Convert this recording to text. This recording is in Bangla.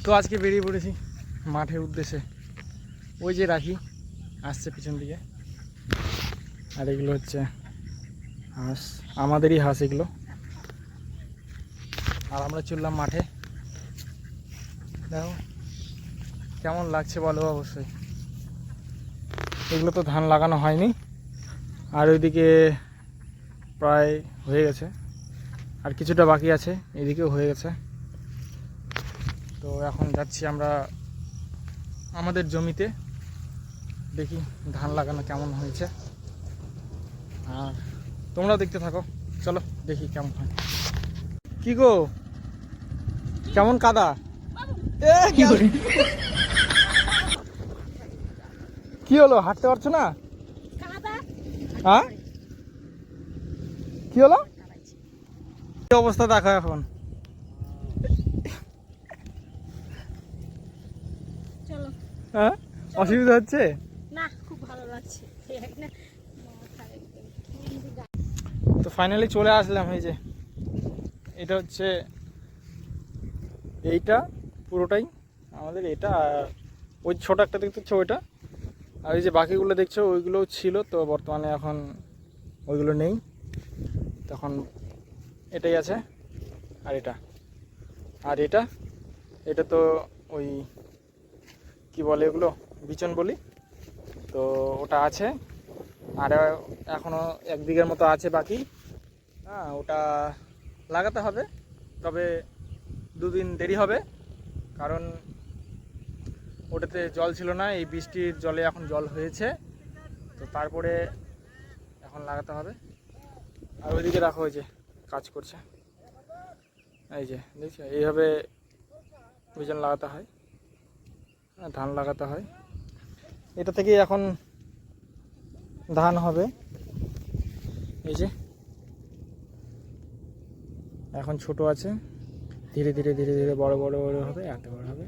তো আজকে বেরিয়ে পড়েছি মাঠের উদ্দেশ্যে। ওই যে রাখি আসছে পিছন দিকে, আর এগুলো হচ্ছে হাঁস, আমাদেরই হাঁস এগুলো। আর আমরা চললাম মাঠে। দেখো কেমন লাগছে বলো অবশ্যই। এগুলো তো ধান লাগানো হয়নি, আর ওইদিকে প্রায় হয়ে গেছে, আর কিছুটা বাকি আছে, এদিকেও হয়ে গেছে। তো এখন যাচ্ছি আমরা আমাদের জমিতে, দেখি ধান লাগানো কেমন হয়েছে। আর তোমরাও দেখতে থাকো, চলো দেখি কেমন হয়। কি গো কেমন কাদা? কি হলো, হাঁটতে পারছো না? হ্যাঁ কি হলো, কি অবস্থা দেখো এখন। হ্যাঁ অসুবিধা হচ্ছে না, খুব ভালো লাগছে। তো ফাইনালি চলে আসলাম। এই যে এটা হচ্ছে, এইটা পুরোটাই আমাদের এটা। আর ওই ছোট একটা দেখতেছো ওইটা, আর এই যে বাকিগুলো দেখছো ওইগুলোও ছিল, তো বর্তমানে এখন ওইগুলো নেই, তখন এটাই আছে। আর এটা, আর এটা, এটা তো ওই কি বলে ওগুলো, বিচন বলি, তো ওটা আছে। আর এখনও 1 বিঘার মতো আছে বাকি। হ্যাঁ ওটা লাগাতে হবে, তবে 2 দিন দেরি হবে, কারণ ওটাতে জল ছিল না, এই বৃষ্টির জলে এখন জল হয়েছে, তো তারপরে এখন লাগাতে হবে। আর ওইদিকে রাখা হয়েছে, কাজ করছে। এই যে দেখছো, এইভাবে বিচন লাগাতে হয়, ধান লাগাতে হয়। এটা থেকেই এখন ধান হবে। এই যে এখন ছোট আছে, ধীরে ধীরে ধীরে ধীরে বড় বড় বড় হবে, এত বড় হবে।